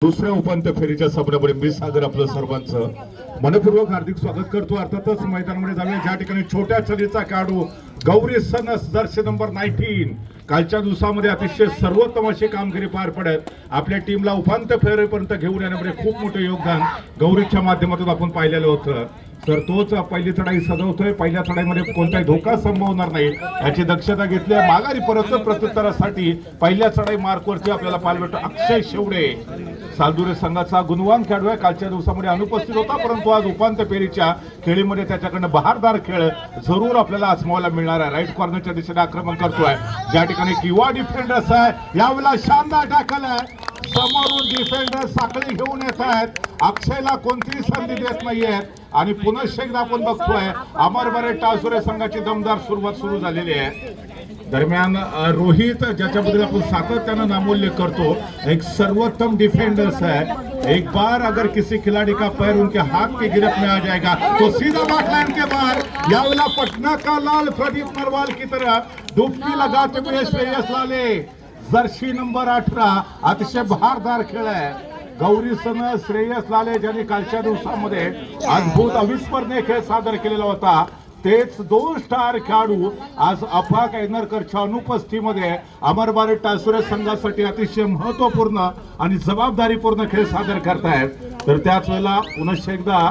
दुसऱ्या उपांत्य फेरीच्या सामन्यामध्ये मी सागर आपलं सर्वांचं मनपूर्वक हार्दिक स्वागत करतो। अर्थातच मैदानामध्ये जाऊया ज्या ठिकाणी छोट्या चलीचा खेळाडू गौरी सनस जर्सी नंबर 19 कालच्या दिवसामध्ये अतिशय सर्वोत्तम अशी कामगिरी पार पडत आपल्या टीमला उपांत्य फेरीपर्यंत घेऊन येण्यामध्ये खूप मोठे योगदान गौरीच्या माध्यमातून आपण पाहिलेलं होतं। तर तोच पहिली चढाई सजवतोय। पहिल्या चढाईमध्ये कोणताही धोका संभवणार नाही याची दक्षता घेतली आहे। माघारी परत प्रत्युत्तरासाठी पहिल्या चढाई मार्कवरती आपल्याला पाहायला भेटतो अक्षय शेवडे सालदुरे संघाचा गुणवान खेळाडू आहे। कालच्या दिवसामध्ये अनुपस्थित होता परंतु आज उपांत्य फेरीच्या खेळीमध्ये त्याच्याकडनं बहारदार खेळ जरूर आपल्याला आजमावायला मिळणार आहे। राईट कॉर्नरच्या दिशेने आक्रमण करतोय ज्या ठिकाणी किंवा डिफेंडर्स आहे यावेळेला शानदार टॅकल आहे। समोरून डिफेंडर साखळी घेऊन येत आहेत। अक्षयला कोणतीही संधी देत नाहीये आणि पुन्हा एकदा आपण बघतोय अमरबरे टासुरे संघाची दमदार सुरुवात सुरू झालेली आहे। दरम्यान रोहित ज्याच्याबद्दल आपण सातत्यानं नामोल्लेख करतो एक सर्वोत्तम डिफेंडर्स है। एक बार अगर किसी खिलाड़ी का पैर उनके हाथ की गिरफ्त में आ जाएगा तो सीधा बैकलाइन के बाहर। यावेला पटना का लाल प्रदीप नरवाल की तरह डुबकी लगाते हुए श्रेयस लाले जर्सी नंबर 18 अतिशय बहारदार खेळ आहे। गौरी सनस श्रेयस लाले ज्यांनी कालच्या दिवसामध्ये अद्भुत अविस्मरणीय खेळ सादर केलेला होता तेच दोन स्टार खेळाडू आज अफाक ऐनरकरच्या अनुपस्थितीमध्ये अमरबारे टासुरे संघासाठी अतिशय महत्त्वपूर्ण आणि जबाबदारीपूर्ण खेळ सादर करतायत। तर त्याच वेळेला पुन्हा एकदा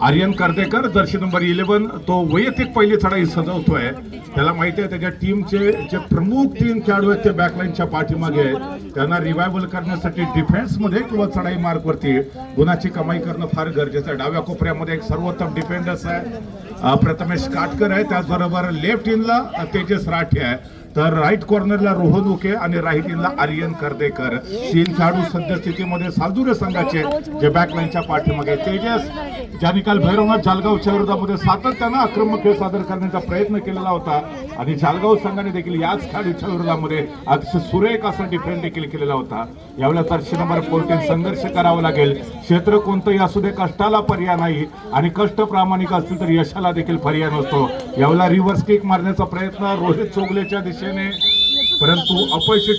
आर्यन कर्देकर जर्सी नंबर 11 तो वैयक्तिक पहिली चढाई सजवतोय। त्याला माहिती आहे त्याच्या टीमचे जे प्रमुख 3 खेळाडू आहेत ते बॅकलाईनच्या पाठीमागे आहेत। त्यांना रिवायवल करण्यासाठी डिफेन्समध्ये किंवा चढाई मार्कवरती गुणाची कमाई करणं फार गरजेचं आहे। डाव्या कोपऱ्यामध्ये एक सर्वोत्तम डिफेंडर्स आहे प्रथमेश काटकर आहे। त्याचबरोबर लेफ्ट इनला तेजस राठे आहे। तर राईट कॉर्नरला रोहन उके आणि राईट इनला आर्यन कर्देकर 3 खेळाडू सद्यस्थितीमध्ये सालदुरे संघाचे जे बॅकलाईनच्या पाठीमागे तेजस ज्यांनी काल भैरवनाथ जालगावच्या विरोधामध्ये सातत्यानं आक्रमक खेळ सादर करण्याचा प्रयत्न केलेला होता आणि जालगाव संघाने देखील याच खेळाडूच्या विरोधामध्ये अतिशय सुरेख असा डिफेंड देखील केलेला होता। यावेळेला जर्सी नंबर 14 संघर्ष करावा लागेल। क्षेत्र कोणतंही असू दे कष्टाला पर्याय नाही आणि कष्ट प्रामाणिक असतील तर यशाला देखील पर्याय नसतो। यावेळेला रिव्हर्स किक मारण्याचा प्रयत्न रोहित चोगलेच्या दिशेने परंतु अपयशी।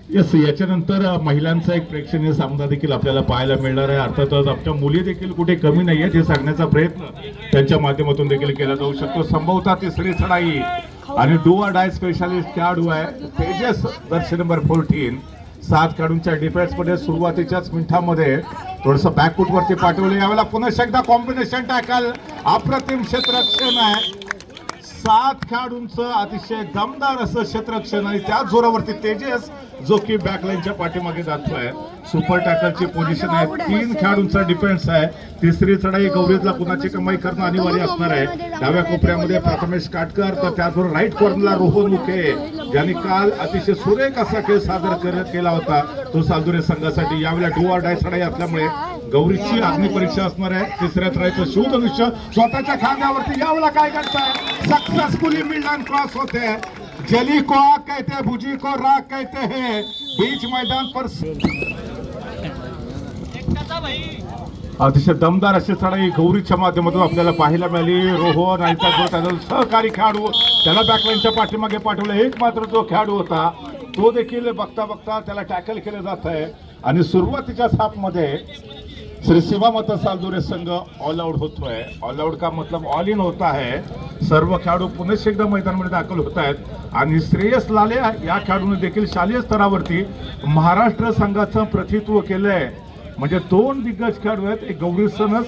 यस याच्यानंतर महिलांचा एक प्रेक्षणीय सामना देखील आपल्याला पाहायला मिळणार आहे। अर्थातच आपल्या मुली देखील कुठे कमी नाही आहेत हे सांगण्याचा प्रयत्न त्यांच्या माध्यमातून देखील केला जाऊ शकतो। संभवतः तिसरी चढाई आणि डू ऑर डाय स्पेशालिस्ट खेळाडू आहे तेजस जर्सी नंबर 14 7 खेळाडूंच्या डिफेन्समध्ये सुरुवातीच्याच मिनिटांमध्ये थोडंसं बॅकफुट वरती पाठवलं। यावेळेला पुन्हा एकदा कॉम्बिनेशन टॅकल अप्रतिम क्षेत्ररक्षण आहे। 7 खेळाडूंचं अतिशय दमदार असं क्षेत्ररक्षण आणि त्याच जोरावरती तेजस जो की बॅकलाईनच्या पाठीमागे जातोय। सुपर टॅकलची पोझिशन आहे। 3 खेळाडूंचा डिफेन्स आहे। तिसरी चढाई गौरीतला कुणाची कमाई करणं अनिवार्य असणार आहे। डाव्या कोपऱ्यामध्ये प्रथमेश काटकर तर त्याचबरोबर राईट कॉर्नरला रोहन उके ज्यांनी काल अतिशय सुरेख असा खेळ सादर केला होता तो सालदुरे संघासाठी। यावेळेला डू ऑर डाय चढाई असल्यामुळे गौरीची अग्निपरीक्षा असणार आहे। तिसऱ्या चढाईचं शिवधनुष्य स्वतःच्या खांद्यावरती यावेळेला काय करताय सक्सेसफुली मिडलाइन क्रॉस होते हैं। जली को आग कहते हैं भुजी को राग कहते हैं। बीच मैदान पर अतिशय दमदार अशी चढाई गौरीच्या माध्यमातून आपल्याला पाहायला मिळाली। रोहन आणि त्याचा सहकारी खेळाडू त्याला बॅकलाईनच्या पाठीमागे पाठवलं। एक मात्र जो खेळाडू होता तो देखील बघता बघता त्याला टॅकल केलं जात आहे आणि सुरुवातीच्या हाफमध्ये श्री शिवा माता सालदुरे संघ ऑल आउट होतोय। ऑल आउट का मतलब ऑल इन होता है। सर्व खेळाडू पुन्हा एकदा मैदानामध्ये दाखल होत आहेत आणि श्रेयस लाले या खेळाडूने देखील शालेय स्तरावरती महाराष्ट्र संघाचं प्रतिनिधित्व केलंय। म्हणजे 2 दिग्गज खेळाडू आहेत। एक गौरी सनस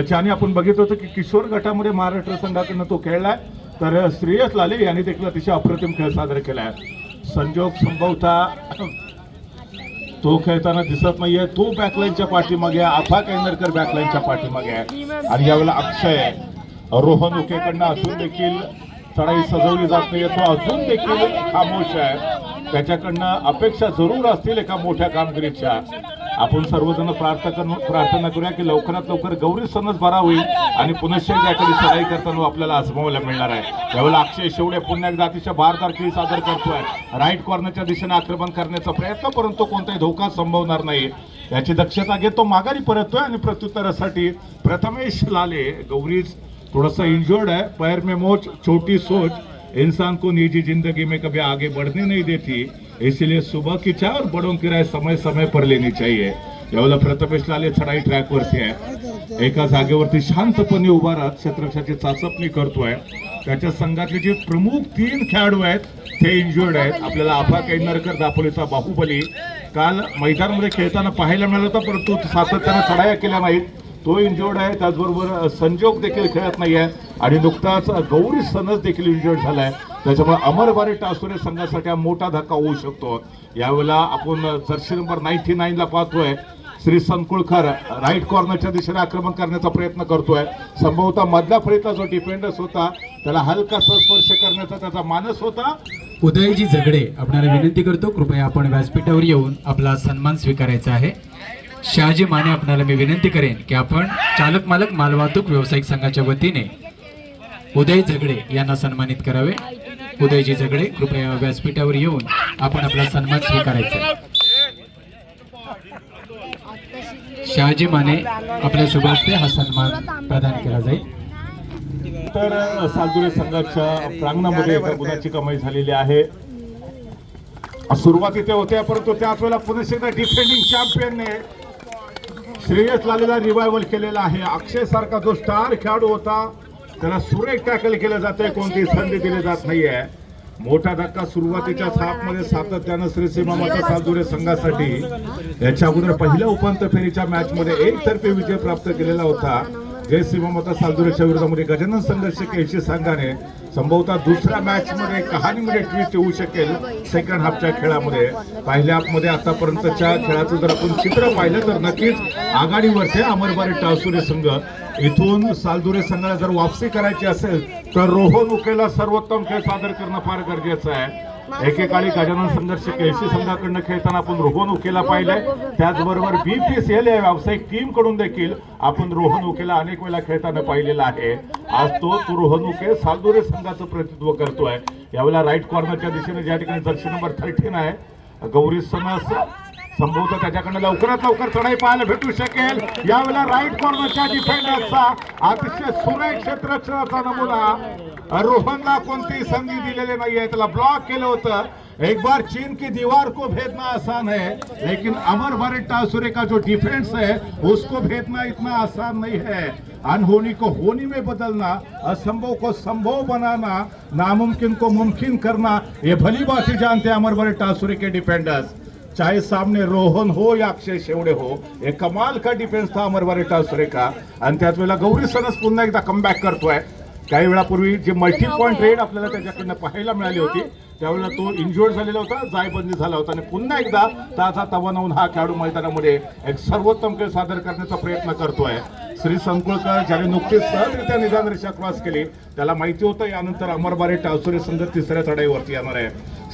ज्याने आपण बघितलं होतं की किशोर गटामध्ये महाराष्ट्र संघाकडनं तो खेळलाय तर श्रेयस लाले यांनी देखील अतिशय अप्रतिम खेळ सादर केलाय। संजोग संभवतः तो खेळताना दिसत नाहीये। तो बॅकलाईनच्या पाठीमागे अफाक ऐनरकर बॅकलाईनच्या पाठीमागे आहे आणि यावेळेला अक्षय रोहन उकेकडनं अजून देखील चढाई सजवली जात नाहीये। तो अजून देखील खामोश आहे। त्याच्याकडनं अपेक्षा जरूर असतील एका मोठ्या कामगिरीच्या। आपण सर्वजण प्रार्थना करूया की लवकरात लवकर गौरी सनस बरा होईल आणि पुन्हा एकदा चढाई करताना आपल्याला आजमावायला मिळणार आहे। यावेळेला अक्षय शेवडे पुन्हा एकदा अतिशय बहारदार खेळ सादर करतोय। राईट कॉर्नरच्या दिशेने आक्रमण करण्याचा प्रयत्न परंतु कोणताही धोका संभवणार नाही याची दक्षता घेत तो माघारी परततोय आणि प्रत्युत्तरासाठी प्रथमेश लाले गौरी थोड़ा इंजर्ड है। पैर में मोच छोटी सोच इंसान को निजी जिंदगी में कभी आगे बढ़ने नहीं देती। इसीलिए सुबह की चाय और बड़ों की राय समय समय पर लेनी चाहिए. यावेळेला प्रथमेश लाले चढाई ट्रॅक वरती आहे. एका जागेवरती शांतपणे उभा राहत क्षेत्ररक्षाची चाचपणी करतोय. त्याच्या संघातले जे प्रमुख 3 खेळाडू आहेत ते इंजुर्ड आहेत. आपल्याला आफा कैनरकर दापोलीचा बाहुबली काल मैदानामध्ये खेळताना पाहायला मिळाला होता, परंतु सातत्याने चढाया केल्या नाहीत. तो इंजुर्ड आहे. त्याचबरोबर संजोग देखील खेळत नाहीये आणि नुकताच गौरी सनस देखील इंजुर्ड झालाय. त्याच्यामुळे अमरबारी टासुरे संघासाठी हा मोठा धक्का होऊ शकतो. यावेळेला आपण जर्सी नंबर 99 ला पाहतोय. श्री संकुळकर राईट कॉर्नरच्या दिशेने आक्रमण करण्याचा प्रयत्न करतोय. संभवतः मधल्या फळीतला जो डिफेंडर्स होता त्याला हलकासा स्पर्श करण्याचा त्याचा मानस होता. उदयजी झगडे आपल्याला विनंती करतो, कृपया आपण व्यासपीठावर येऊन आपला सन्मान स्वीकारायचा आहे. शहाजी माने आपल्याला मी विनंती करेन की आपण चालक मालक मालवाहतूक व्यावसायिक संघाच्या वतीने उदय झगडे यांना सन्मानित करावे. उदयजी झगडे कृपया व्यासपीठावर येऊन आपण आपला सन्मान स्वीकारायचा. शहाजी माने आपल्या शुभ हस्ते हा सन्मान प्रदान केला जाईल. तर सालदुरे संघाच्या प्रांगणामध्ये एका गुणाची कमाई झालेली आहे. सुरुवाती ते होत्या, परंतु त्याच वेळेला पुन्हा एकदा डिफेंडिंग चॅम्पियनने श्रेयस लालेला रिवायवल केलेला आहे. अक्षय सारखा जो स्टार खेळाडू होता त्याला सुरेख टॅकल केलं जातंय, कोणती संधी दिली जात नाहीये. मोठा धक्का सुरुवातीच्या हाफमध्ये सातत्यानं श्री सीमामाता सालदुरे संघासाठी याच्या अगोदर पहिल्या उपांत्य फेरीच्या मॅच मध्ये एकतर्फी विजय प्राप्त केलेला होता. जय सीमामाता सालदुरेच्या विरोधामध्ये गजानन संघर्ष केशी संघाने संभवतः दुसऱ्या मॅच मध्ये कहाणीमध्ये ट्विस्ट होऊ शकेल. सेकंड हाफच्या खेळामध्ये पहिल्या हाफमध्ये आतापर्यंतच्या खेळाचं जर आपण चित्र पाहिलं तर नक्कीच आघाडीवरचे अमरबारी टासुरे संघ. इथून सालदुरे संघाला जर वापसी करायची असेल तर रोहन उकेला सर्वोत्तम खेळ सादर करणं फार गरजेचं आहे. एकेकाळी गजानन संघर्ष केळशी संघाकडनं खेळताना आपण रोहन उकेला पाहिलंय. त्याचबरोबर BPCL या व्यावसायिक टीम कडून देखील आपण रोहन उकेला अनेक वेळा खेळताना पाहिलेला आहे. आज तो रोहन उके सालदुरे संघाचं प्रतिनिधित्व करतोय. यावेळेला राईट कॉर्नरच्या दिशेने ज्या ठिकाणी जर्सी नंबर 13 आहे गौरी सनस संभवतः त्याच्याकडनं लवकरात लवकर चढाई पाहायला भेटू शकेल. यावेळेला राईट कॉर्नरच्या डिफेंडरचा अतिशय सुरेख क्षेत्ररक्षणाचा नमुना. रोहनला कोणतीही संधी दिलेली नाहीये, त्याला ब्लॉक केलं होतं. एक बार चीन की दीवार को भेदना आसान है, लेकिन अमरबारी टासुरे का जो डिफेंस है उसको भेदना इतना आसान नहीं है. अनहोनी को होनी में बदलना, असंभव को संभव बनाना, नामुमकिन को मुमकिन करना, ये भली बात ही जानते हैं अमरबारी टासुरे के डिफेंडर्स. चाहे सामने रोहन हो या अक्षय शेवड़े हो, एक कमाल का डिफेंस था अमरबारी टासुरे का. आणि त्याच वेळेला गौरी सनस पुन्हा एकदा कमबॅक करतोय. काही वेळापूर्वी जे मल्टी पॉइंट रेड आपल्याला त्याच्याकडनं पाहायला मिळाली होती त्यावेळेला तो इंजुर्ड झालेला होता, जायबंदी झाला होता आणि पुन्हा एकदा ताजा तवानावून हा खेळाडू मैदानामध्ये एक सर्वोत्तम खेळ सादर करण्याचा प्रयत्न करतोय. श्री संकुळकर ज्याने नुकतीच सहजरित्या निदान रेषा क्रॉस केली त्याला माहिती होतं यानंतर अमरबारी टासुरे संघ तिसऱ्या चढाईवरती येणार आहे.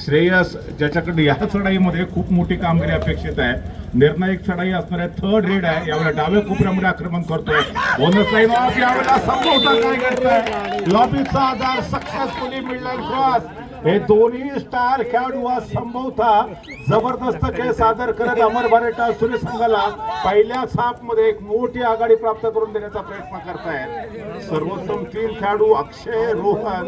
श्रेयस ज्याच्याकडे या चढाईमध्ये खूप मोठी कामगिरी अपेक्षित आहे. निर्णायक चढाई असणार आहे. थर्ड रेड आहे. यावेळेला डाव्या कोपऱ्यामध्ये आक्रमण करतोय. बोनस लाईन ऑफ यावेळेला संभवता काय करतोय लॉबीचा आधार सक्सेसफुली मिडलाईन क्रॉस. हे दोन्ही स्टार खेळाडू आज संभवतः जबरदस्त खेळ सादर करत अमरबारी टासुरे संघाला पहिल्याच हाफमध्ये एक मोठी आघाडी प्राप्त करून देण्याचा प्रयत्न करतायत. सर्वोत्तम 3 खेळाडू अक्षय, रोहन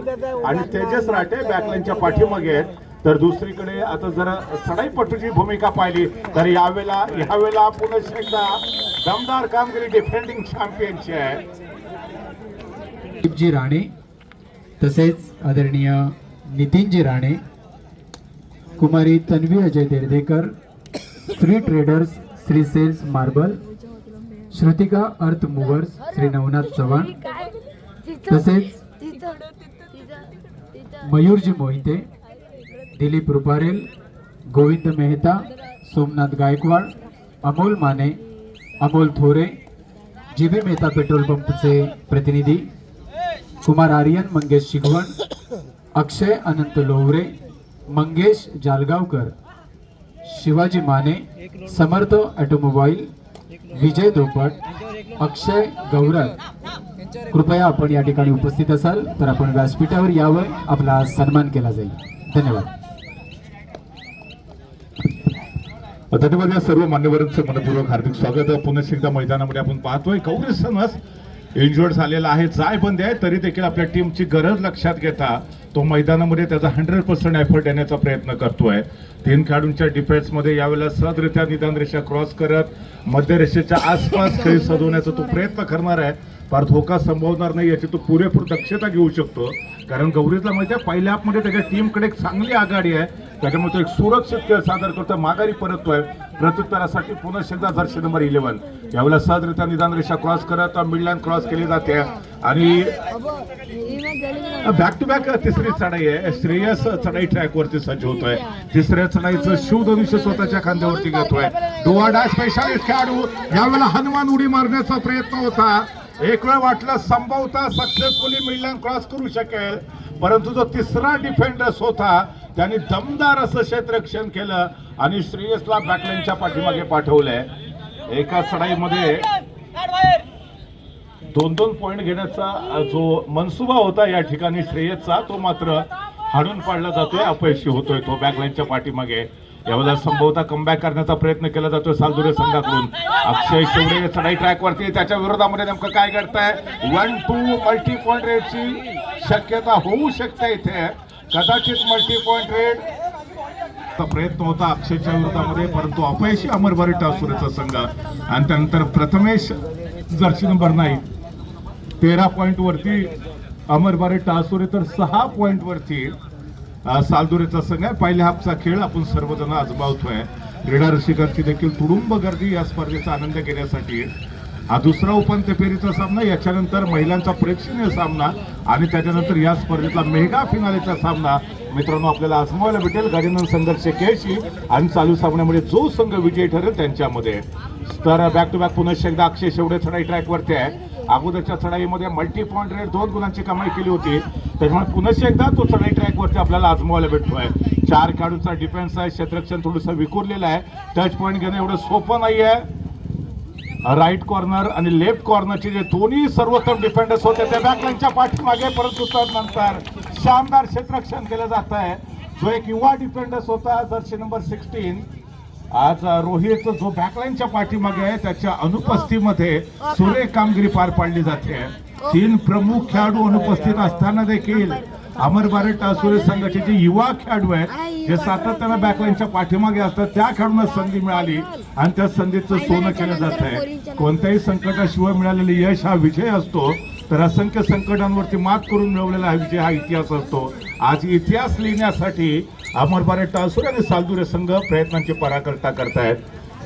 आणि तेजस राठे बॅकलाईनच्या पाठीमागे आहेत. तर दुसरीकडे आता जर चढाईपटूची भूमिका पाहिली तर यावेळेला पुन्हा एकदा दमदार कामगिरी डिफेंडिंग चॅम्पियनची आहे. जी राणे तसेच आदरणीय नितीनजी राणे, कुमारी Tanvi Ajay Derdekar, Shri traders Shri sales marble, Shrutika earth movers Shri Navnath Chavan, तसेच मयूरजी मोहिते, दिलीप रुपारेल, गोविंद मेहता, सोमनाथ गायकवाड, अमोल माने, अमोल थोरे, जीबी मेहता पेट्रोल पंपचे प्रतिनिधी, कुमार आर्यन, मंगेश शिगवण, अक्षय अनंत लोवरे, मंगेश जालगावकर, शिवाजी माने, समर्थ ऑटोमोबाईल, विजय धोपट, अक्षय गौरव. कृपया आपण या ठिकाणी उपस्थित असाल तर आपण व्यासपीठावर यावं, आपला सन्मान केला जाईल. धन्यवाद. धन्यवाद. या सर्व मान्यवरांचं मनपूर्वक हार्दिक स्वागत. पुन्हा एकदा मैदानामध्ये आपण पाहतोय गौरी सनस इंजुर्ड झालेला आहे, जायबंदी आहे, तरी देखील आपल्या टीमची गरज लक्षात घेता तो मैदानामध्ये त्याचा 100% एफर्ट देण्याचा प्रयत्न करतोय. 3 खेळाडूंच्या डिफेन्समध्ये यावेळेला सहजरित्या निदान रेषा क्रॉस करत मध्यरेषेच्या आसपास खेळ सजवण्याचा तो प्रयत्न करणार आहे. फार धोका संभवणार नाही याची तो पुरेपूर दक्षता घेऊ शकतो, कारण गौरीजला माहिती आहे पहिल्या हाफमध्ये त्याच्या टीमकडे एक चांगली आघाडी आहे, त्याच्यामुळे तो एक सुरक्षित खेळ सादर करतो, माघारी परततोय. प्रत्युत्तरासाठी पुन्हा एकदा जर्सी नंबर 11 यावेळेला सहजरित्या निदान रेषा क्रॉस करत मिडलाईन क्रॉस केली जाते आणि बॅक टू बॅक तिसरी चढाई आहे. श्रेयस चढाई ट्रॅकवरती सज्ज होतोय. तिसऱ्या चढाईचं शिवधनुष्य स्वतःच्या खांद्यावरती घेतोय. डोआडा स्पेशालिस्ट खेळाडू यावेळेला हनुमान उडी मारण्याचा प्रयत्न होता. एक वेळ वाटलं संभवतः सक्सेसफुली मिडलाईन क्रॉस करू शकेल, परंतु जो तिसरा डिफेंडर्स होता त्यांनी दमदार असं क्षेत्ररक्षण केलं आणि श्रेयसला बॅकलाईनच्या पाठीमागे पाठवलंय. एका चढाईमध्ये 2-2 पॉइंट घेण्याचा जो मनसुबा होता या ठिकाणी श्रेयसचा, तो मात्र हाणून पाडला जातोय, अपयशी होतोय तो बॅकलाईनच्या पाठीमागे. यावेळेला संभवतः कमबॅक करण्याचा प्रयत्न केला जातोय सालदुरे संघाकडून. अक्षय शेवडे चढाई ट्रॅकवरती, त्याच्या विरोधामध्ये नेमकं काय घडतंय? 1-2 मल्टी पॉइंट रेडची शक्यता होऊ शकते इथे. कदाचित मल्टी पॉइंट रेड प्रयत्न होता अक्षयच्या विरोधामध्ये, परंतु अपयशी अमरबारी टासुरेचा संघ. आणि त्यानंतर प्रथमेश जर्सी नंबर 9 13 पॉइंट वरती अमरबारी टासुरे, तर 6 पॉइंट वरती सालदुरेचा संघ आहे. पहिल्या हाफचा खेळ आपण सर्वजण आजमावतोय. क्रीडा रसिकांची देखील तुडुंब गर्दी या स्पर्धेचा आनंद घेण्यासाठी. हा दुसरा उपांत्य फेरीचा सामना, याच्यानंतर महिलांचा प्रेक्षणीय सामना आणि या स्पर्धेतला मेगा फिनालेचा सामना मित्रांनो आपल्याला आजमावायला भेटेल. गजानन संघर्ष केशी आणि चालू सामन्यामध्ये जो संघ विजयी ठरेल त्यांच्यामध्ये. तर बॅक टू बॅक पुन्हा एकदा अक्षय शेवडे चढाई ट्रॅकवरती आहे. अगोदरच्या चढाईमध्ये मल्टी पॉइंट रेट 2 गुणांची कमाई केली होती, त्याच्यामुळे पुन्हा एकदा तो चढाई ट्रॅकवरती आपल्याला आजमावायला भेटतोय. 4 खेळाडूंचा डिफेन्स आहे, क्षेत्ररक्षण थोडंसं विखुरलेलं आहे. टच पॉइंट घेणं एवढं सोपं नाही आहे. राईट कॉर्नर आणि लेफ्ट कॉर्नरचे जे दोन्ही सर्वोत्तम डिफेंडर्स होते त्या बॅकलाईनच्या पाठीमागे, परंतु नंतर शानदार क्षेत्ररक्षण केलं जात आहे. जो एक युवा डिफेंडर्स होता जर्सी नंबर 16 आज रोहित जो बॅकलाईनच्या पाठीमागे आहे त्याच्या अनुपस्थितीमध्ये सुरेख कामगिरी पार पाडली जाते. 3 प्रमुख खेळाडू अनुपस्थित असताना देखील अमरबारी टासुरे संघाचे जे युवा खेळाडू आहेत जे सातत्यानं बॅकलाईनच्या पाठीमागे असतात त्या खेळाडूंना संधी मिळाली आणि त्या संधीचं सोनं केलं जात आहे. कोणत्याही संकटाशिवाय मिळालेले यश हा विजय असतो, तर असंख्य संकटांवरती मात करून मिळवलेला हा विजय हा इतिहास असतो. आज इतिहास लिहिण्यासाठी अमरबारी टासुरे आणि सालदुरे संघ प्रयत्नांची पराकाष्ठा करतायत.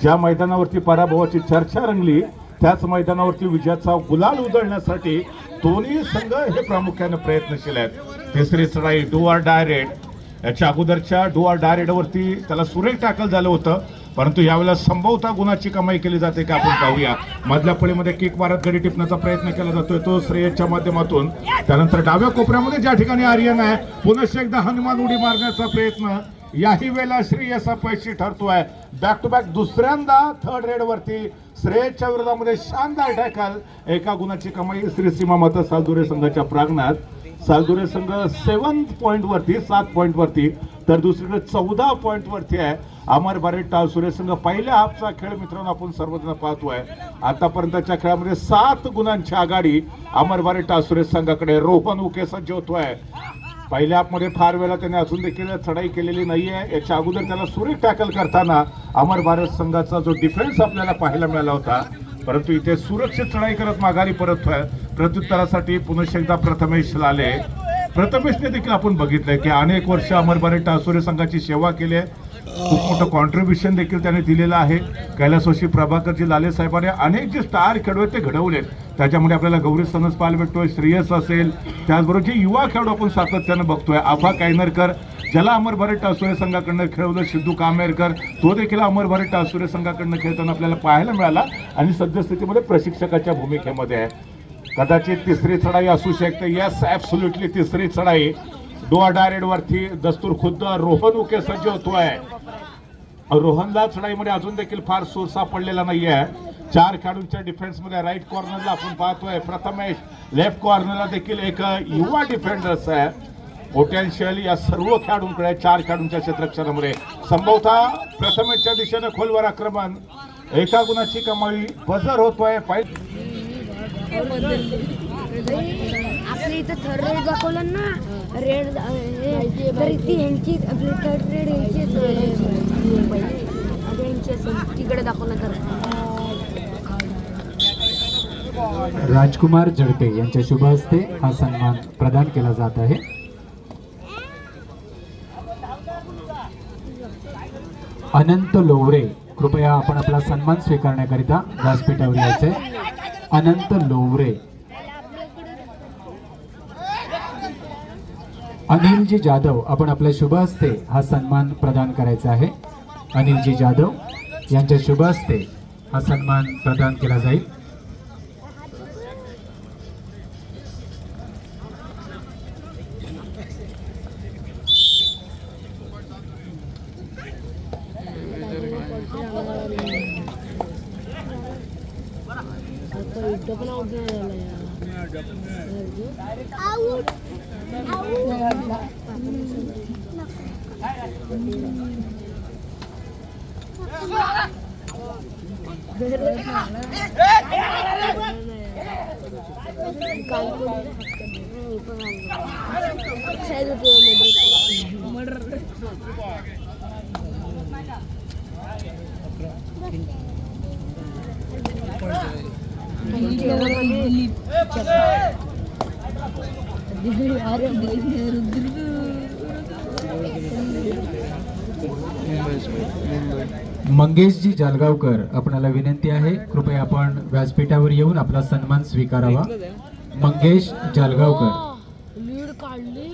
ज्या मैदानावरती पराभवाची चर्चा रंगली त्याच मैदानावरती विजयाचा गुलाल उधळण्यासाठी दोन्ही संघ हे प्रामुख्याने प्रयत्नशील आहेत. तिसरी चढाई डू ऑर डाय रेड, याच्या अगोदरच्या डू ऑर डाय रेडवरती त्याला सुरेख टॅकल झालं होतं, परंतु यावेळेला संभवतः गुणाची कमाई केली जाते का आपण पाहूया. मधल्या फळीमध्ये किक मारत गडी टिपण्याचा प्रयत्न केला जातोय तो श्रेयसच्या माध्यमातून. त्यानंतर डाव्या कोपऱ्यामध्ये ज्या ठिकाणी आर्यन आहे पुन्हा एकदा हनुमान उडी मारण्याचा प्रयत्न, याही वेळेला श्रेयस अपयशी ठरतोय. बॅक टू बॅक दुसऱ्यांदा थर्ड रेड वरती श्रेयसच्या विरोधामध्ये शानदार टॅकल, 1 गुणाची कमाई श्रीसीमा माता सालदुरे संघाच्या प्रांगणात. सालदुरे संघ 7 पॉइंट वरती 7 पॉइंट वरती, तर दुसरीकडे 14 पॉइंट वरती आहे अमरबारी टासुरे संघ. पहिल्या हाफचा खेळ मित्रांनो आपण सर्वजण पाहतोय. आतापर्यंतच्या खेळामध्ये 7 गुणांची आघाडी अमरबारी टासुरे संघाकडे. रोहन उके सज्ज होतोय. पहिल्या हाफमध्ये फार वेळा त्याने अजून देखील चढाई केलेली नाहीये. याच्या अगोदर त्याला सुरेख टॅकल करताना अमर भारत संघाचा जो डिफेन्स आपल्याला पाहायला मिळाला होता, परंतु इथे सुरक्षित चढाई करत माघारी परततोय. प्रत्युत्तरासाठी पुन्हा एकदा प्रथमेश लाले. प्रथमेशने देखील आपण बघितलंय की अनेक वर्ष अमरबारी टासुरे संघाची सेवा केली आहे. खूप मोठं कॉन्ट्रीब्युशन देखील त्याने दिलेलं आहे. कैलासवासी प्रभाकरजी लाले साहेबांनी अनेक जे स्टार खेळाडू आहेत ते घडवलेत. त्याच्यामध्ये आपल्याला गौरी सनस पाहायला भेटतोय, श्रेयस असेल, त्याचबरोबर जे युवा खेळाडू आपण सातत्यानं बघतोय. आफा कायनरकर ज्याला अमरबारी टासुरे संघाकडनं खेळवलं, सिद्धू कामेरकर तो देखील अमरबारी टासुरे संघाकडनं खेळताना आपल्याला पाहायला मिळाला आणि सद्यस्थितीमध्ये प्रशिक्षकाच्या भूमिकेमध्ये आहे. कदाचित तिसरी चढाई असू शकते. येस, ॲब्सोल्युटली तिसरी चढाई. डोआ डायरेड वरती दस्तूर खुद्द रोहन उके सज्ज होतोय. रोहनला चढाईमध्ये अजून देखील फार सूर सापडलेला नाहीये. 4 खेळाडूंच्या डिफेन्स मध्ये राईट कॉर्नरला आपण पाहतोय प्रथमेश, लेफ्ट कॉर्नरला देखील एक युवा डिफेंडर्स आहे. पोटेन्शियल या सर्व खेळाडूंकडे 4 खेळाडूंच्या क्षेत्ररक्षणामध्ये. संभवतः प्रथमेशच्या दिशेने खोलवर आक्रमण, 1 गुणाची कमाई, बजर होतोय. आपल्या इथं थर्ड रेड दाखवलं ना रेड तर ती ह्यांची आपली थर्ड रेड ह्यांची असेल तिकडे दाखवलं तर राजकुमार जडपे यांच्या शुभ हस्ते हा सन्मान प्रदान केला जात आहे. अनंत लोवरे, कृपया आपण आपला सन्मान स्वीकारण्याकरिता व्यासपीठावर यायचे. अनंत लोवरे. अनिलजी जाधव, आपण आपल्या शुभ हस्ते हा सन्मान प्रदान करायचा आहे. अनिलजी जाधव यांच्या शुभ हस्ते हा सन्मान प्रदान केला जाईल. मंगेशजी जालगावकर, आपणाला विनंती आहे कृपया आपण व्यासपीठावर येऊन आपला सन्मान स्वीकारावा. मंगेश जालगावकर. लीड काढली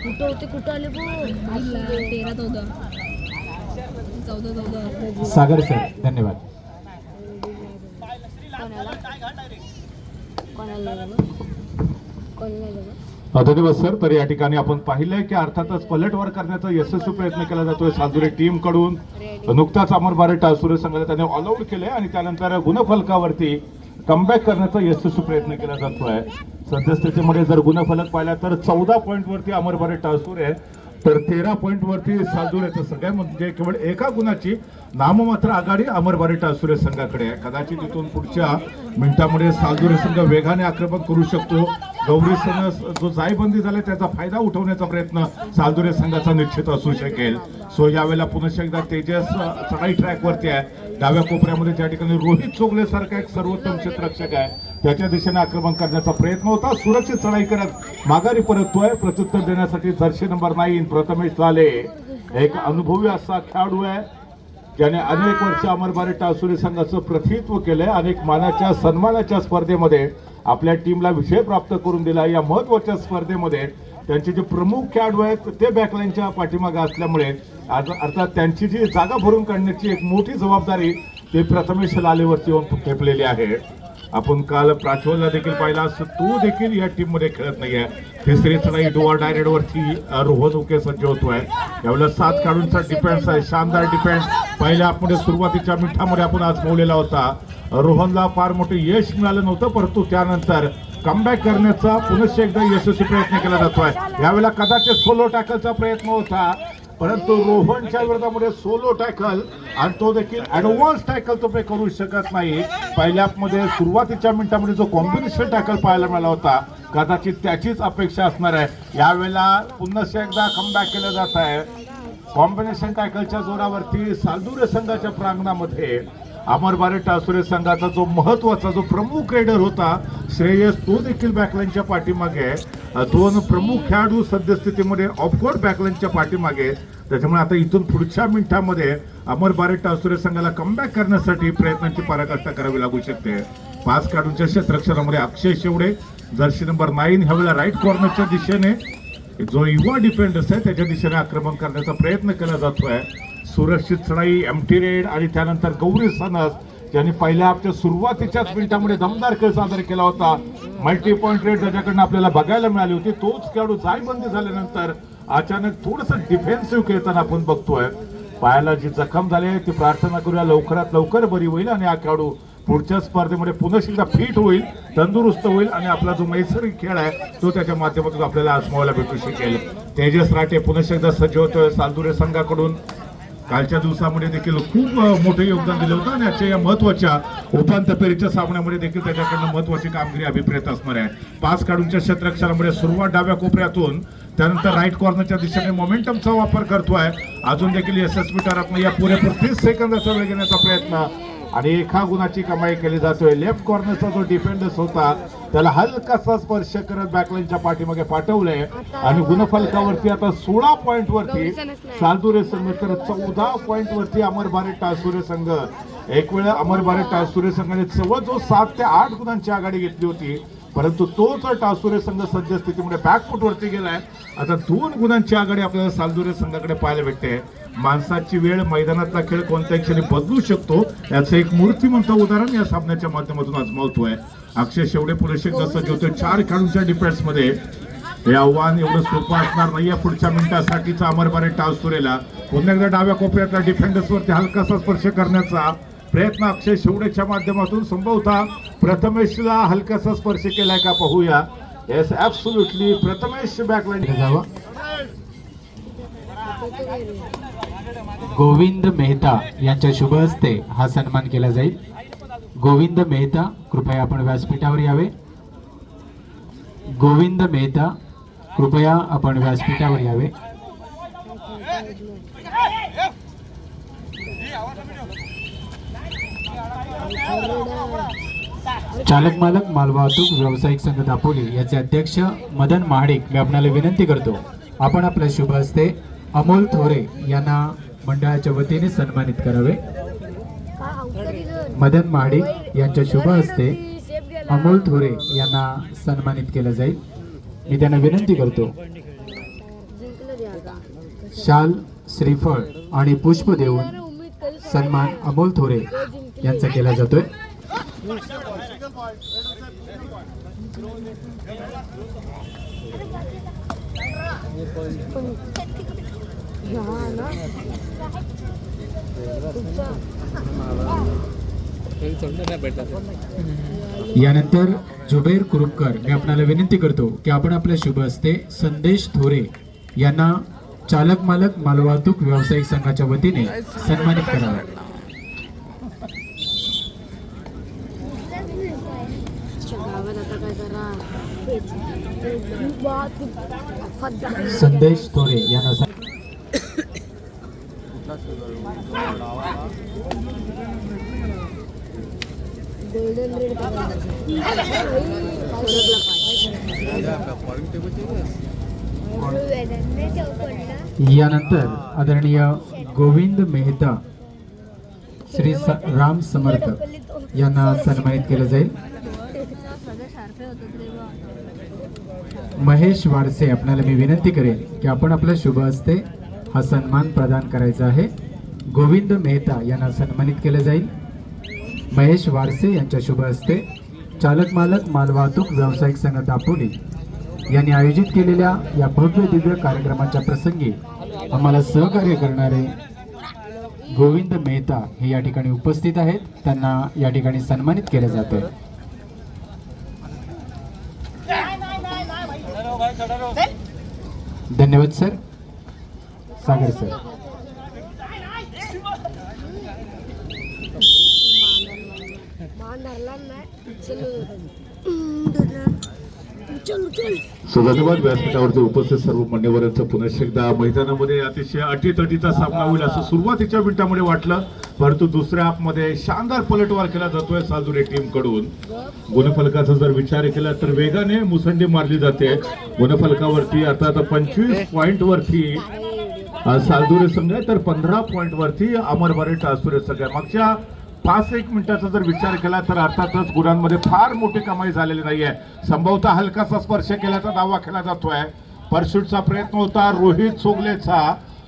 कुठं होते कुठं आले 13-14 सागर सर, धन्यवाद. धन्यवाद सर. तर या ठिकाणी आपण पाहिलंय की अर्थातच पलटवार करण्याचा यशस्वी प्रयत्न केला जातोय सालदुरे टीम कडून. नुकताच अमरबारे टासुरे संघाला त्याने ऑल आउट केले आणि त्यानंतर गुणफलकावरती कमबॅक करण्याचा यशस्वी प्रयत्न केला जातोय. सद्यस्थितीमध्ये जर गुणफलक पाहिला तर 14 पॉईंट वरती अमरबारे टासुरे, तर 13 पॉईंट वरती सालदुरे. सगळ्या म्हणजे केवळ एका गुणाची नाममात्र आघाडी अमरबारे टासुरे संघाकडे आहे. कदाचित इथून पुढच्या मिनिटांमध्ये सालदुरे संघ वेगाने आक्रमण करू शकतो. गौरी सण जो जायबंदी झाला त्याचा फायदा उठवण्याचा प्रयत्न सालदुरे संघाचा निश्चित असू शकेल. सो यावेळेला पुन्हा एकदा तेजस चढाई ट्रॅक वरती आहे. डाव्या कोपऱ्यामध्ये ज्या ठिकाणी रोहित चोगले सारखा एक सर्वोत्तम क्षेत्ररक्षक आहे त्याच्या दिशेने आक्रमण करण्याचा प्रयत्न होता. सुरक्षित चढाई करत माघारी परततोय. प्रत्युत्तर देण्यासाठी जर्सी नंबर 9 प्रथमेश लाले, एक अनुभवी असा खेळाडू आहे ज्याने अनेक वर्ष अमरबारे टासुरे संघाचं प्रतिनिधित्व केलंय. अनेक मानाच्या सन्मानाच्या स्पर्धेमध्ये आपल्या टीमला विजय प्राप्त करून दिला. या महत्वाच्या स्पर्धेमध्ये त्यांचे जे प्रमुख खेळाडू आहेत ते बॅकलाईनच्या पाठीमागे असल्यामुळे अर्थात त्यांची जी जागा भरून काढण्याची एक मोठी जबाबदारी ते प्रथमेश लालेवरती येऊन ठेपलेली आहे. आपण काल प्राच्वलला देखील पाहिला असं तो देखील या टीम मध्ये खेळत नाहीये. तिसरी चढाई डोअर डायरेक्ट वरती रोहन उके सज्ज होतोय. यावेळेला 7 खेळाडूंचा डिफेन्स आहे. शानदार डिफेन्स पहिल्या आपमध्ये सुरुवातीच्या मिनिटांमध्ये आपण आजमावलेला होता. रोहनला फार मोठे यश मिळालं नव्हतं, परंतु त्यानंतर कमबॅक करण्याचा पुन्हा एकदा यशस्वी प्रयत्न केला जातोय. यावेळेला कदाचित सोलो टॅकलचा प्रयत्न होता, परंतु रोहनच्या विरोधामध्ये सोलो टॅकल आणि तो देखील ऍडव्हान्स टॅकल तो करू शकत नाही. पहिल्या मध्ये सुरुवातीच्या मिनिटांमध्ये जो कॉम्बिनेशन टॅकल पाहायला मिळाला होता कदाचित त्याचीच अपेक्षा असणार आहे. यावेळेला पुन्हा एकदा कमबॅक केलं जात आहे. कॉम्बिनेशन टॅकलच्या जोरावरती सालदुरे संघाच्या प्रांगणामध्ये अमरबारे टासुरे संघाचा जो महत्वाचा जो प्रमुख रेडर होता श्रेयस तो देखील बॅकलाईनच्या पाठीमागे आहे. 2 प्रमुख खेळाडू सद्यस्थितीमध्ये ऑफकोर्ट बॅकलाईनच्या पाठीमागे. त्याच्यामुळे आता इथून पुढच्या मिनिटांमध्ये अमरबारे टासुरे संघाला कमबॅक करण्यासाठी प्रयत्नांची पराकाष्ठा करावी लागू शकते. 5 खेळाडूंच्या क्षेत्ररक्षणामध्ये अक्षय शेवडे, जर्सी नंबर 9 ह्यावेळेला राईट कॉर्नरच्या दिशेने जो युवा डिफेंडर्स आहे त्याच्या दिशेने आक्रमण करण्याचा प्रयत्न केला जातोय. सुरक्षित चढाई, एमटी रेड आणि त्यानंतर गौरी सनस ज्यांनी पहिल्या हप्त्याच्या सुरुवातीच्याच मिनिटांमध्ये दमदार खेळ सादर केला होता. मल्टी पॉईंट रेड त्याच्याकडनं आपल्याला बघायला मिळाली होती. तोच खेळाडू जायबंदी झाल्यानंतर अचानक थोडंसं डिफेन्सिव्ह खेळताना आपण बघतोय. पायाला जी जखम झाली आहे ती प्रार्थना करूया लवकरात लवकर बरी होईल आणि हा खेळाडू पुढच्या स्पर्धेमध्ये पुन्हा एकदा फिट होईल, तंदुरुस्त होईल आणि आपला जो नैसर्गिक खेळ आहे तो त्याच्या माध्यमातून आपल्याला आजमावायला भेटू शकेल. तेजस राटे पुन्हा एकदा सज्ज होतोय सालदुरे संघाकडून. कालच्या दिवसामध्ये देखील खूप मोठं योगदान दिलं होतं आणि आजच्या या महत्वाच्या उपांत्य फेरीच्या सामन्यामध्ये देखील त्याच्याकडनं महत्वाची कामगिरी अभिप्रेत असणार आहे. 5 खेळाडूंच्या क्षेत्ररक्षणामध्ये सुरुवात डाव्या कोपऱ्यातून, त्यानंतर राईट कॉर्नरच्या दिशेने मोमेंटमचा वापर करतोय. अजून देखील यशस्वी ठरत नाही. या पुरेपूर 30 सेकंदाचा वेळ घेण्याचा प्रयत्न आणि एका गुणाची कमाई केली जातोय. लेफ्ट कॉर्नरचा जो डिफेंडर्स होता त्याला हलकासा स्पर्श करत बॅकलाईनच्या पाठीमागे पाठवलंय आणि गुणफलकावरती आता 16 पॉइंट वरती सालदुरे संघ, तर 14 पॉइंट वरती अमर भारत टाळसुरे संघ. एक वेळ अमर भारत टाळसुरे संघाने जवळजवळ 7 ते 8 गुणांची आघाडी घेतली होती, परंतु तोच टाळसुरे संघ सद्य स्थितीमुळे बॅकफूट वरती गेलाय. आता 2 गुणांची आघाडी आपल्याला सालदुरे संघाकडे पाहायला भेटते. माणसाची वेळ, मैदानातला खेळ कोणत्याही क्षणी बदलू शकतो याचं एक मूर्तिमंत उदाहरण या सामन्याच्या माध्यमातून आजमावतोय. अक्षय शेवडे पुरेसे सज्ज होते. 4 खेळाडूंच्या डिफेन्स मध्ये हे आव्हान एवढं सोपं असणार नाहीये. पुढच्या मिनिटासाठीचा अमर भारत टाळसुरेला पुन्हा एकदा डाव्या कोपऱ्यातल्या डिफेंडर्स वरती हलकासा स्पर्श करण्याचा प्रयत्न अक्षय शेवडेच्या माध्यमातून. संभवतः प्रथमेशला हलकासा स्पर्श केलाय का पाहूया. येस, ऍब्सोल्युटली प्रथमेश बॅकलाईन जावं. गोविंद मेहता यांच्या शुभ हस्ते हा सन्मान केला जाईल. गोविंद मेहता, कृपया आपण व्यासपीठावर यावे. गोविंद मेहता, कृपया आपण व्यासपीठावर यावे. चालक मालक मालवाहतूक व्यावसायिक संघ दापोली याचे अध्यक्ष मदन महाडिक, मी आपणाला विनंती करतो आपण आपल्या शुभ हस्ते अमोल थोरे यांना मंडळाच्या वतीने सन्मानित करावे. मदन महाडिक यांच्या शुभ हस्ते अमोल थोरे यांना सन्मानित केलं जाईल. मी त्यांना विनंती करतो शाल, श्रीफळ आणि पुष्प देऊन सन्मान अमोल थोरे यांचा केला जातोय. यानंतर जुबेर कुरुपकर, मी आपणाला विनंती करतो की आपण आपल्या शुभ हस्ते संदेश थोरे यांना चालक मालक मालवाहतूक व्यावसायिक संघाच्या वतीने सन्मानित करावे. संदेश थोरे यांना गोल्डन रेड यानंतर आदरणीय गोविंद मेहता, श्री राम समर्थ यांना सन्मानित केलं जाईल. महेश वारसे, आपल्याला मी विनंती करेन की आपण आपल्या शुभ हस्ते हा सन्मान प्रदान करायचा आहे. गोविंद मेहता यांना सन्मानित केलं जाईल. महेश वारसे यांच्या शुभ हस्ते चालक मालक मालवाहतूक व्यावसायिक संघ दापोली यांनी आयोजित केलेल्या या भव्य दिव्य कार्यक्रमाच्या प्रसंगी आम्हाला सहकार्य करणारे गोविंद मेहता हे या ठिकाणी उपस्थित आहेत. त्यांना या ठिकाणी सन्मानित केलं जातं. धन्यवाद सर. सागर सर. धन्यवाद. व्यासपीठावरती उपस्थित सर्व मान्यवरांचं पुन्हा एकदा. मैदानामध्ये अतिशय अटीतटीचा सामना होईल असं सुरुवातीच्या मिनिटांमध्ये वाटलं, परंतु दुसऱ्या हाफमध्ये शानदार पलटवार केला जातोय सालदुरे टीम कडून. गुणफलकाचा जर विचार केला तर वेगाने मुसंडी मारली जाते. गुणफलकावरती अर्थात 25 पॉइंट वरती सालदुरे संघ आहे, तर 15 पॉइंट वरती अमर भारत टाळसुरे संघ आहे. मागच्या 5-1 मिनिटाचा जर विचार केला तर अर्थातच गुणांमध्ये फार मोठी कमाई झालेली नाहीये. संभवतः हलकासा स्पर्श केल्याचा दावा केला जातोय. परशूटचा प्रयत्न होता रोहित सोगलेचा.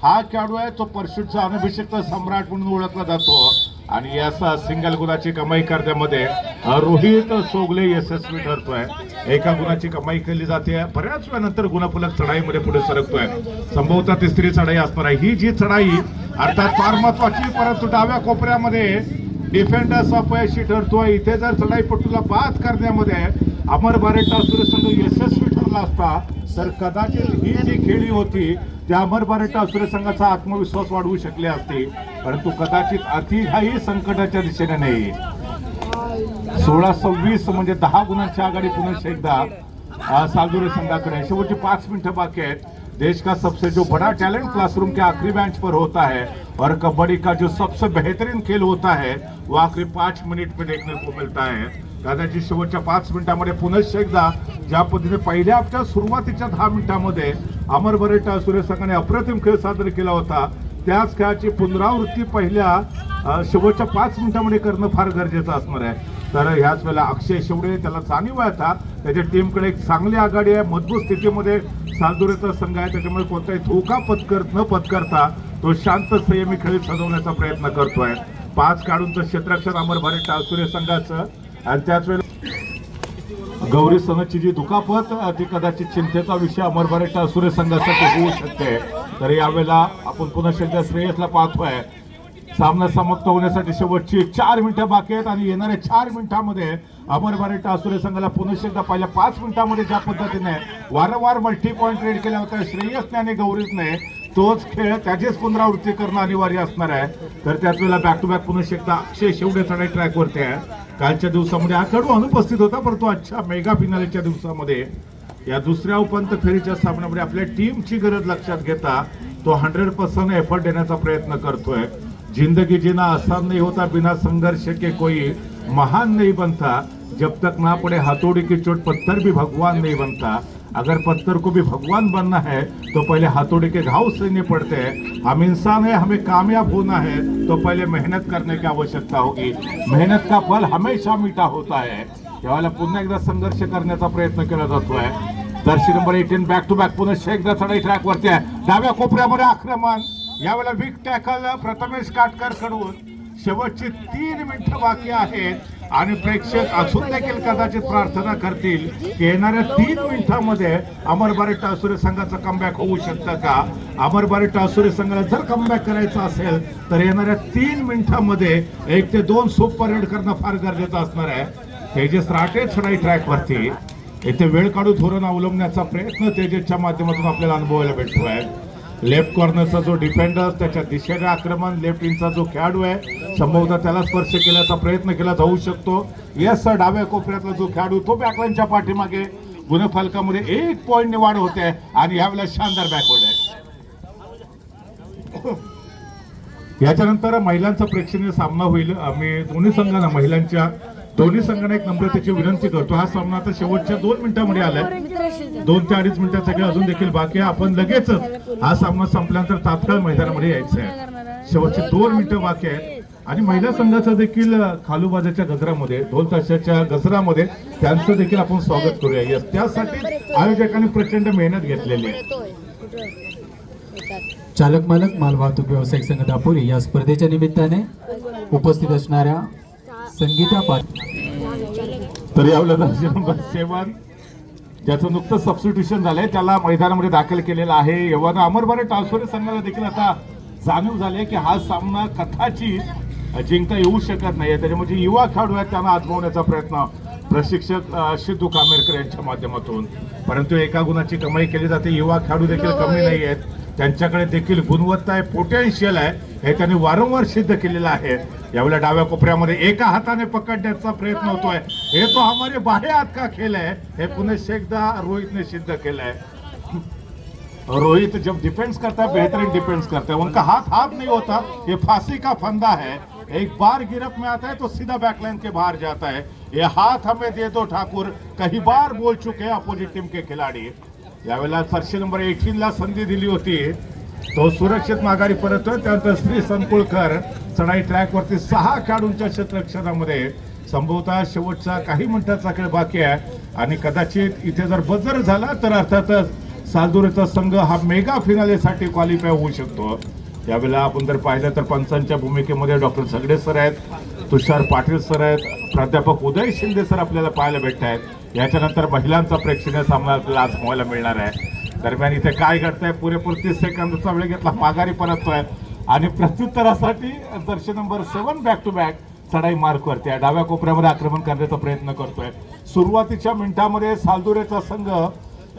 हा खेळाडू आहे तो परशूटचा अनभिषिक्त सम्राट म्हणून ओळखला जातो आणि याचा सिंगल गुणाची कमाई करण्यामध्ये रोहित सोगले यशस्वी ठरतोय. एका गुणाची कमाई केली जाते. बऱ्याच वेळानंतर गुणफलक चढाईमध्ये पुढे सरकतोय. संभवतः तिसरी चढाई असणार आहे. ही जी चढाई अर्थात फार महत्वाची, परंतु डाव्या कोपऱ्यामध्ये डिफेंडर्स अपयशी ठरतोय. इथे जर चढाईपटूला बाद करण्यामध्ये अमर बारेटा असुरे संघ यशस्वी ठरला असता तर कदाचित ही जी खेळी होती त्या अमर बारेटा असुरे संघाचा आत्मविश्वास वाढवू शकले असते, परंतु कदाचित अतिघाई संकटाच्या दिशेने नाही. 16-26 म्हणजे 10 गुणांची आघाडी पुन्हा एकदा सालदुरे संघाकडे. शेवटची 5 मिनिटं बाकी आहेत. देश का सबसे जो बड़ा टैलेंट क्लासरूम के आखिरी बेंच पर होता है और कबड्डी का जो सबसे बेहतरीन खेल होता है वो आखिरी 5 मिनिट में देखने को मिलता है. कदाचित शेवटच्या 5 मिनिटांमध्ये पुन्हा एकदा ज्या पद्धतीने पहिल्या हप्त्याच्या सुरुवातीच्या 10 मिनिटांमध्ये अमर बारेटा असुरे संघाने अप्रतिम खेळ सादर केला होता, त्याच खेळाची पुनरावृत्ती पहिल्या शेवटच्या 5 मिनिटांमध्ये करणं फार गरजेचं असणार आहे. तर ह्याच वेळेला अक्षय शेवडे त्याला जाणीव आहे आता त्याच्या टीमकडे एक चांगली आघाडी आहे, मजबूत स्थितीमध्ये सालदुरेचा संघ आहे, त्याच्यामुळे कोणताही धोका न पत्करता तो शांत संयमी खेळ सजवण्याचा प्रयत्न करतोय. 5 काढूनचं क्षेत्ररक्षण अमर बारेटा असुरे संघाचं आणि त्याच वेळेला गौरी सनदची जी दुखापत ती कदाचित चिंतेचा विषय अमर बारेटा असुरे संघासाठी होऊ शकते. तर यावेळेला आपण पुन्हा एकदा श्रेयसला पाहतोय. सामना समाप्त होण्यासाठी शेवटची 4 मिनिटं बाकी आहेत आणि येणाऱ्या 4 मिनिटांमध्ये अमर बारेटा असुरे संघाला पुन्हा एकदा पहिल्या 5 मिनिटांमध्ये ज्या पद्धतीने वारंवार मल्टी पॉईंट रेड केला होता श्रेयसने आणि गौरीने, तोच खेळ त्याचीच पुनरावृत्ती करणं अनिवार्य असणार आहे. तर त्याच वेळेला बॅक टू बॅक पुन्हा एकदा अक्षय शेवडे चढाई ट्रॅकवरती आहे. कालच्या दिवसामध्ये हा खेळाडू अनुपस्थित होता, परंतु आजच्या मेगा फिनालेच्या दिवसामध्ये या दुसऱ्या उपांत्य फेरीच्या सामन्यामध्ये आपल्या टीमची गरज लक्षात घेता तो 100% एफर्ट देण्याचा प्रयत्न करतोय. जिंदगी जीना आसान नहीं होता, बिना संघर्ष के कोई महान नहीं बनता, जब तक ना पड़े हथौड़ी की चोट पत्थर भी भगवान नहीं बनता. अगर पत्थर को भी भगवान बनना है तो पहले हथौड़ी के घाव सहने पड़ते हैं. हम इंसान है, हमें कामयाब होना है तो पहले मेहनत करने की आवश्यकता होगी. मेहनत का फल हमेशा मीठा होता है. यावेळेला पुन्हा एकदा संघर्ष करण्याचा प्रयत्न केला जातोय. Jersey number 18 back to back पुन्हा एकदा चढाई ट्रॅकवरती आहे. डाव्या कोपऱ्यामध्ये आक्रमण. यावेळेला विक टॅकल प्रथमेश काटकर कडून. शेवटची 3 मिनिटं बाकी आहेत आणि प्रेक्षक असून देखील कदाचित प्रार्थना करतील की येणाऱ्या 3 मिनिटांमध्ये अमर बारेटा असुरे संघाचा कमबॅक होऊ शकतं का. अमर बारेटा असुरे संघाला जर कमबॅक करायचं असेल तर येणाऱ्या 3 मिनिटांमध्ये 1 ते 2 सुपर रेड करणं फार गरजेचं असणार आहे. तेजस राठे चढाई ट्रॅकवरती. इथे वेळ काढून धोरण अवलंबण्याचा प्रयत्न तेजसच्या माध्यमातून आपल्याला अनुभवायला भेटतो आहे. लेफ्ट कॉर्नरचा जो डिफेंडर त्याच्या दिशेने आक्रमण, लेफ्ट विंगचा जो खेळाडू आहे संभवतः त्याला स्पर्श केल्याचा प्रयत्न केला जाऊ शकतो. यस सर, डाव्या कोपऱ्यातला जो खेळाडू तो बॅकलाईनच्या पाठीमागे गुणफलकामध्ये 1 पॉईंटने वाढ होते आणि यावेळेला शानदार बॅकवर्ड आहे. याच्यानंतर महिलांचा प्रेक्षणीय सामना होईल. आम्ही दोन्ही संघांना एक नम्रतेची विनंती करतो. हा सामना आता शेवटच्या 2 मिनिटांमध्ये आलाय. 2 ते 2.5 मिनिटाचा खेळ अजून देखील बाकी आहे. आपण लगेचच हा सामना संपल्यानंतर तात्काळ मैदानामध्ये यायचं आहे. शेवटचे 2 मिनिटं बाकी आहेत आणि महिला संघाचा देखील खालूबाजाच्या गजरामध्ये, ढोल ताशाच्या गजरामध्ये त्यांचं देखील आपण स्वागत करूया. त्यासाठी आयोजकांनी प्रचंड मेहनत घेतलेली आहे. चालक मालक माल वाहतूक व्यावसायिक संघ दापोली या स्पर्धेच्या निमित्ताने उपस्थित असणाऱ्या संगीता तर यावेळेला नंबर 7 ज्याचं नुकतंच सबस्टिट्यूशन झालंय त्याला मैदानामध्ये दाखल केलेला आहे. एव्हा अमर बारेटा असुरे संघाला देखील आता जाणीव झाली की हा सामना कथाची जिंकता येऊ शकत नाही. त्याच्यामध्ये युवा खेळाडू आहेत त्यांना आजमावण्याचा प्रयत्न प्रशिक्षक सिद्धू कामेरकर यांच्या माध्यमातून. परंतु एका गुणाची कमाई केली जाते. युवा खेळाडू देखील कमी नाही आहेत, त्यांच्याकडे देखील गुणवत्ता आहे, पोटेन्शियल आहे, हे त्यांनी वारंवार सिद्ध केलेलं आहे. यावेळेला डाव्या कोपऱ्यामध्ये एका हाताने पकडण्याचा प्रयत्न होतोय. हे तो हमारे बाहे हात का खेळ आहे हे पुन्हा एकदा रोहितने सिद्ध केलंय. रोहित जब डिफेंस करता है बेहतरीन डिफेंस करता है. उनका हाथ नहीं होता, ये फांसी का फंदा है. एक बार गिरफ्त में आता है तो सीधा बैकलाइन के बाहर जाता है. ये हाथ हमें दे दो ठाकुर कई बार बोल चुके हैं अपोजिट टीम के खिलाड़ी. यावेळेला जर्सी नंबर 18 ला संधी दिली होती, तो सुरक्षित माघारी परततोय. त्यानंतर श्री संकुळकर चढाई ट्रॅकवरती 6 खेळाडूंच्या क्षेत्ररक्षणामध्ये. संभवतः शेवटचा काही मिनिटाचा खेळ बाकी आहे आणि कदाचित इथे जर बजर झाला तर अर्थातच सालदुरेचा संघ हा मेगा फिनालेसाठी क्वालिफाय होऊ शकतो. यावेळेला आपण जर पाहिलं तर पंचांच्या भूमिकेमध्ये डॉक्टर झगडे सर आहेत, तुषार पाटील सर आहेत, प्राध्यापक उदय शिंदे सर आपल्याला पाहायला भेटत आहेत. याच्यानंतर महिलांचा प्रेक्षणीय सामना आपल्याला आज पाहायला मिळणार आहे. दरम्यान इथे काय घडतंय, पुरेपूर 30 सेकंदाचा वेळ घेतला, माघारी परततोय आणि प्रत्युत्तरासाठी jersey number 7 back to back चढाई मार्क करते, डाव्या कोपऱ्यामध्ये आक्रमण करण्याचा प्रयत्न करतोय. सुरुवातीच्या मिनिटांमध्ये सालदुरेचा संघ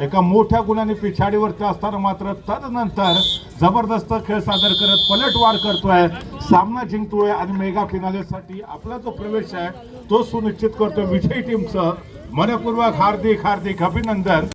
एका मोठ्या गुणाने पिछाडीवरती असताना मात्र तदनंतर जबरदस्त खेळ सादर करत पलटवार करतोय, सामना जिंकतोय आणि मेगा फिनालेसाठी आपला जो प्रवेश आहे तो सुनिश्चित करतोय. विजयी टीमचं मनपूर्वक हार्दिक हार्दिक अभिनंदन.